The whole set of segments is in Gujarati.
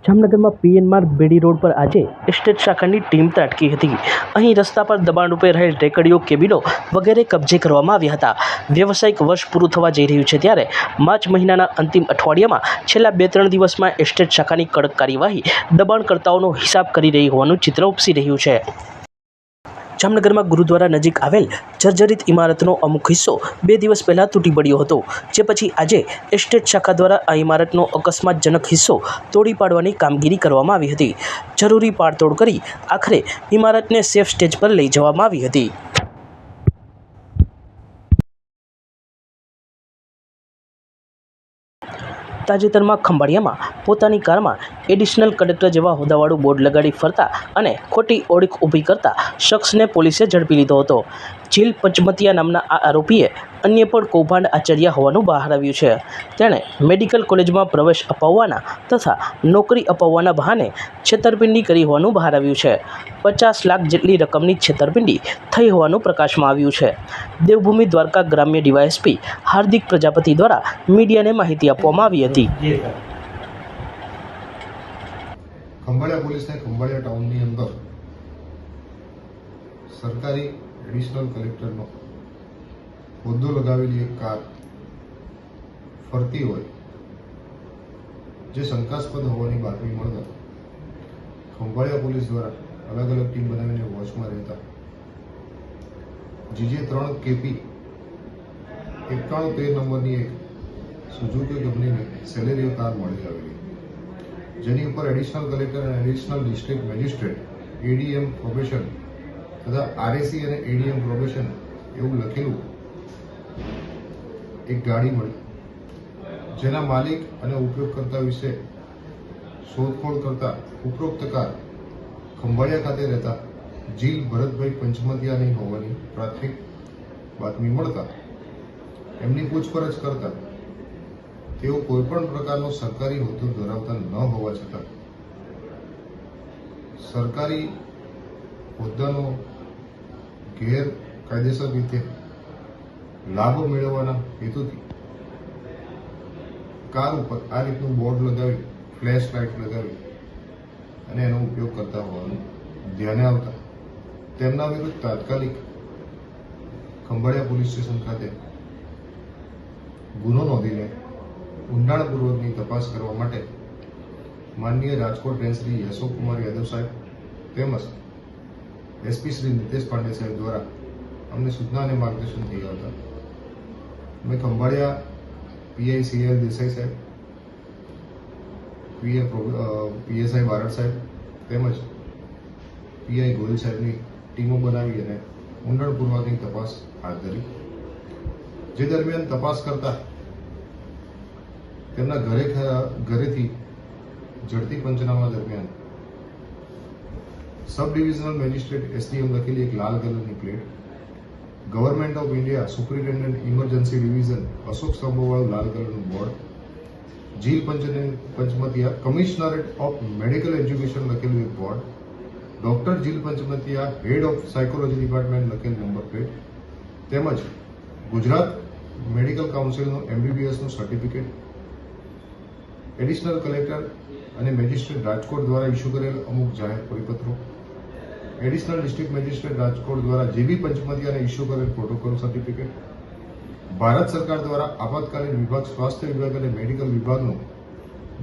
જામનગરમાં પીએન માર્ગ બેડી રોડ પર આજે એસ્ટેટ શાખાની ટીમ ત્રાટકી હતી. અહીં રસ્તા પર દબાણરૂપે રહેલ ટેકરીઓ, કેબિનો વગેરે કબજે કરવામાં આવ્યા હતા. વ્યવસાયિક વર્ષ પૂરું થવા જઈ રહ્યું છે ત્યારે માર્ચ મહિનાના અંતિમ અઠવાડિયામાં છેલ્લા 2-3 દિવસમાં એસ્ટેટ શાખાની કડક કાર્યવાહી દબાણકર્તાઓનો હિસાબ કરી રહી હોવાનું ચિત્ર ઉપસી રહ્યું છે. જામનગરમાં ગુરુદ્વારા નજીક આવેલ જર્જરિત ઇમારતનો અમુક હિસ્સો 2 દિવસ પહેલા તૂટી પડ્યો હતો, જે પછી આજે એસ્ટેટ શાખા દ્વારા આ ઇમારતનો અકસ્માતજનક હિસ્સો તોડી પાડવાની કામગીરી કરવામાં આવી હતી. જરૂરી પાડતોડ કરી આખરે ઇમારતને સેફ સ્ટેજ પર લઈ જવામાં આવી હતી. તાજેતરમાં ખંભાળિયામાં પોતાની કારમાં એડિશનલ કલેક્ટર જેવા હોદ્દાવાળું બોર્ડ લગાડી ફરતા અને ખોટી ઓળખ ઊભી કરતા શખ્સને પોલીસે ઝડપી લીધો હતો. જીલ પંચમતિયા નામના આ આરોપીએ અન્ય પણ કૌભાંડ આચર્યા હોવાનું બહાર આવ્યું છે. તેણે મેડિકલ કોલેજમાં પ્રવેશ અપાવવાના તથા નોકરી અપાવવાના બહાને છેતરપિંડી કરી હોવાનું બહાર આવ્યું છે. 50 લાખ જેટલી રકમની છેતરપિંડી થઈ હોવાનું પ્રકાશમાં આવ્યું છે. દેવભૂમિ દ્વારકા ગ્રામ્ય ડીવાયએસપી હાર્દિક પ્રજાપતિ દ્વારા મીડિયાને માહિતી આપવામાં આવી હતી. ખંભાળિયા પોલીસને ખંભાળિયા ટાઉનની અંદર સરકારી એડિશનલ કલેક્ટરનો હોદ્દો લગાવેલી એક કાર ફરતી હોય જે શંકાસ્પદ હોવાની બાતમી મળતા ખંભાળિયા પોલીસ દ્વારા અલગ અલગ ટીમ બનાવીને વોચમાં રહેતા GJ3 KP 9113 નંબરની એક સુઝુકી કંપનીની સેલેરિયો કાર મળી આવેલી, જેની ઉપર એડિશનલ કલેક્ટર અને additional district magistrate ADM probation તથા RAC અને ADM પ્રોબેશન એવું લખેલું એક ગાડી મળી, જેના માલિક અને ઉપયોગકર્તા વિશે શોધખોળ કરતા ઉપરોક્ત કાર ખંભાળિયા ખાતે રહેતા જીલ ભરતભાઈ પંચમતિયાની હોવાની પ્રાથમિક બાતમી મળતા એમની પૂછપરછ કરતા તેઓ કોઈપણ પ્રકારનો સરકારી હોદ્દો ધરાવતા ન હોવા છતાં સરકારી હોદ્દાનો ગેરકાયદેસર રીતે લાભ મેળવવાના હેતુથી કાર ઉપર આ રીતનું બોર્ડ લગાવી, ફ્લેશ લાઇટ લગાવી અને એનો ઉપયોગ કરતા હોવાનું ધ્યાને આવતા તેમના વિરુદ્ધ તાત્કાલિક ખંભાળિયા પોલીસ સ્ટેશન ખાતે ગુનો નોંધીને ઊંડાણપૂર્વકની તપાસ કરવા માટે માનનીય રાજકોટ રેન્જ શ્રી યશોક કુમાર યાદવ સાહેબ તેમજ SP શ્રી નીતેશ પાંડે સાહેબ દ્વારા અમને સૂચના અને માર્ગદર્શન થઈ આવતા અમે ખંભાળિયા PI CL દેસાઈ સાહેબ, PSI બારડ સાહેબ તેમજ PI ગોયલ સાહેબની ટીમો બનાવી અને ઊંડાણપૂર્વકની તપાસ હાથ ધરી. જે દરમિયાન તપાસ કરતા તેમના ઘરેથી ઝડપી પંચનામા દરમિયાન સબ ડિવિઝનલ મેજિસ્ટ્રેટ SDM લખેલી એક લાલ કલરની plate, government of India superintendent emergency division Ashok સ્તંભોવાળું લાલ કલરનું board, Jil Panchmatiya commissionerate of medical education લખેલું એક board, doctor Jil Panchmatiya head of psychology department લખેલ નંબર પ્લેટ તેમજ ગુજરાત મેડિકલ કાઉન્સિલનું MBBSનું સર્ટિફિકેટ, એડિશનલ કલેક્ટર અને મેજિસ્ટ્રેટ રાજકોટ દ્વારા ઇસ્યુ કરેલ અમુક જાહેર પરિપત્રો, એડિશનલ ડિસ્ટ્રિક્ટ મેજિસ્ટ્રેટ રાજકોટ દ્વારા JB પંચમતિયાને ઇસ્યુ કરેલ પ્રોટોકોલ સર્ટિફિકેટ, ભારત સરકાર દ્વારા આપાતકાલીન વિભાગ સ્વાસ્થ્ય વિભાગ અને મેડિકલ વિભાગનું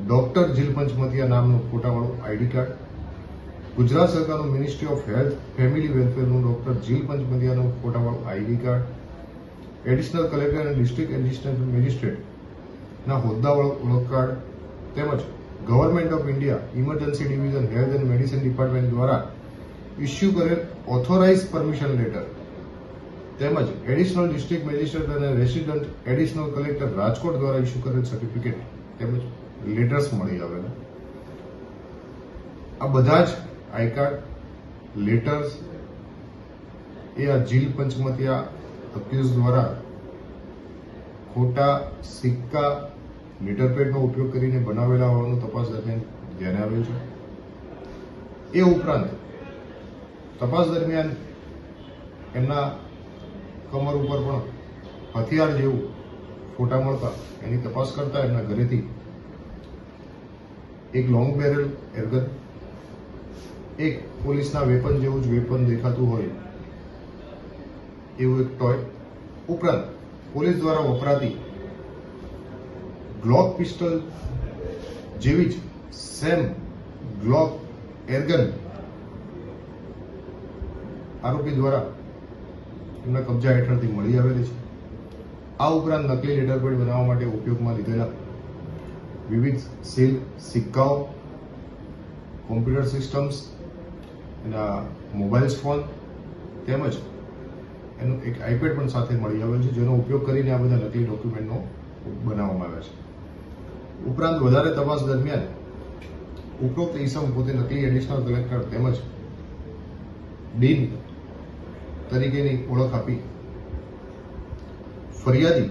ડોક્ટર જીલ પંચમતિયા નામનું ફોટાવાળું ID કાર્ડ, ગુજરાત સરકારનું મિનિસ્ટ્રી ઓફ હેલ્થ ફેમિલી વેલફેરનું ડોક્ટર જીલ પંચમતિયાનું ફોટાવાળું ID કાર્ડ, એડિશનલ કલેક્ટર અને ડિસ્ટ્રિક્ટ એડિશનલ મેજિસ્ટ્રેટના હોદ્દાવાળું ઓળખ કાર્ડ તેમજ government of India emergency division health and medicine department દ્વારા ઇસ્યુ કરેલ ઓથોરાઇઝ પરમિશન લેટર તેમજ એડિશનલ ડિસ્ટ્રિક્ટ મેજિસ્ટ્રેટ અને રેસિડન્ટ એડિશનલ કલેક્ટર રાજકોટ દ્વારા ઇસ્યુ કરેલ સર્ટિફિકેટ તેમજ લેટર્સ મળી આવેલા. આ બધા જ આઈ કાર્ડ, લેટર્સ એ આ જીલ પંચમતિયા અક્યુઝ દ્વારા ખોટા સિક્કા, લેટરપેડનો ઉપયોગ કરીને બનાવેલા હોવાનું તપાસ દરમિયાન ધ્યાને આવ્યું છે. એ ઉપરાંત તપાસ દરમિયાન એમના કમર ઉપર પણ હથિયાર જેવું ફોટા મળતા એની તપાસ કરતા એમના ઘરેથી એક લોંગ બેરલ એરગન, એક પોલીસના વેપન જેવું જ વેપન દેખાતું હોય એવું એક ટોય, ઉપરાંત પોલીસ દ્વારા વપરાતી ગ્લોક પિસ્ટલ જેવી જ સેમ ગ્લોક એરગન આરોપી દ્વારા એમના કબજા હેઠળથી મળી આવેલી છે. આ ઉપરાંત નકલી લેટરપેડ બનાવવા માટે ઉપયોગમાં લીધેલા વિવિધ સીલ, સિક્કાઓ, કોમ્પ્યુટર સિસ્ટમ્સ, એના મોબાઈલ ફોન તેમજ એનું એક આઈપેડ પણ સાથે મળી આવેલ છે, જેનો ઉપયોગ કરીને આ બધા નકલી ડોક્યુમેન્ટનો બનાવવામાં આવ્યા છે. ઉપરાંત વધારે તપાસ દરમિયાન ઉપરોક્ત ઈસમ પોતે નકલી એડિશનલ કલેક્ટર તેમજ ડીન તરીકેની ઓળખ આપી ફરિયાદી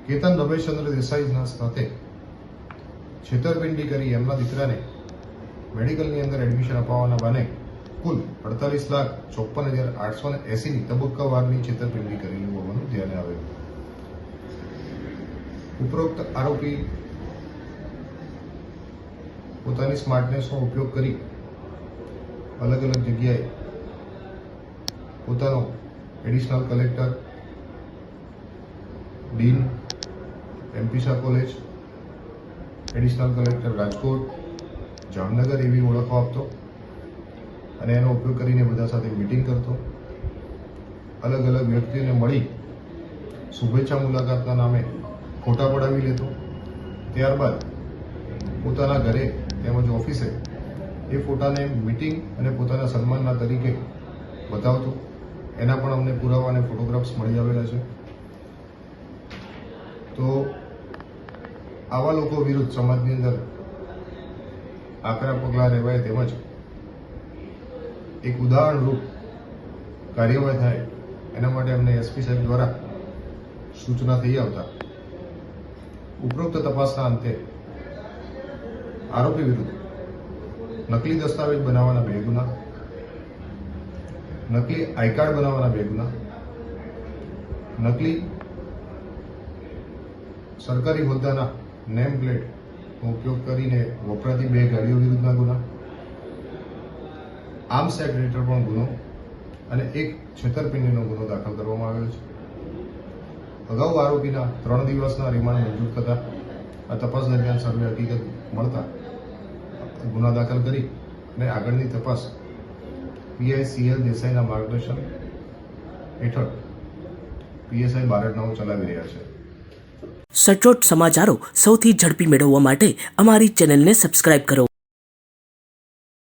કેતન રમેશચંદ્ર દેસાઈના સાથે છેતરપિંડી કરી એમના દીકરાને મેડિકલની અંદર એડમિશન અપાવવાના બહાને કુલ 48,54,880 ની તબક્કાવારની છેતરપિંડી કરેલી હોવાનું ધ્યાને આવેલું. ઉપરોક્ત આરોપી પોતાની સ્માર્ટનેસનો ઉપયોગ કરી અલગ અલગ જગ્યાએ પોતાનો additional collector, dean, MP college, additional collector Rajkot, Jamnagar એવી ઓળખો આપતો અને એનો ઉપયોગ કરીને બધા સાથે મીટિંગ કરતો, અલગ અલગ વ્યક્તિઓને મળી શુભેચ્છા મુલાકાતના નામે ફોટા પડાવી લેતો, ત્યારબાદ પોતાના ઘરે તેમજ ઓફિસે એ ફોટાને મીટિંગ અને પોતાના સન્માનના તરીકે બતાવતો. એના પણ અમને પુરાવા અને ફોટોગ્રાફ્સ મળી આવેલા છે. તો આવા લોકો વિરુદ્ધ સમાજની અંદર આકરા પગલાં લેવાય તેમજ એક ઉદાહરણરૂપ કાર્યવાહી થાય એના માટે અમને એસપી સાહેબ દ્વારા સૂચના થઈ આવતા ઉપરોક્ત તપાસના અંતે આરોપી વિરુદ્ધ નકલી દસ્તાવેજ બનાવવાના 2 ગુના, નકલી આઈ કાર્ડ બનાવવાના 2 ગુના, નકલી સરકારી હોદ્દાના નેમ પ્લેટનો ઉપયોગ કરીને વપરાતી 2 ગાડીઓ વિરુદ્ધના ગુના, આર્મ્સ એક્ટ હેઠળ પણ ગુનો અને એક છેતરપિંડીનો ગુનો દાખલ કરવામાં આવેલો છે. અગાઉ આરોપીના 3 દિવસના રિમાન્ડ મંજૂર થતા આ તપાસ દરમિયાન સર્વે હકીકત મળતા ગુના દાખલ કરી અને આગળની તપાસ પીઆઈ CL દેસાઈના માર્ગદર્શન હેઠળ પીએસઆઈ બારડનાઓ ચલાવી રહ્યા છે. સચોટ સમાચારો સૌથી ઝડપી મેળવવા માટે અમારી ચેનલને સબસ્ક્રાઇબ કરો.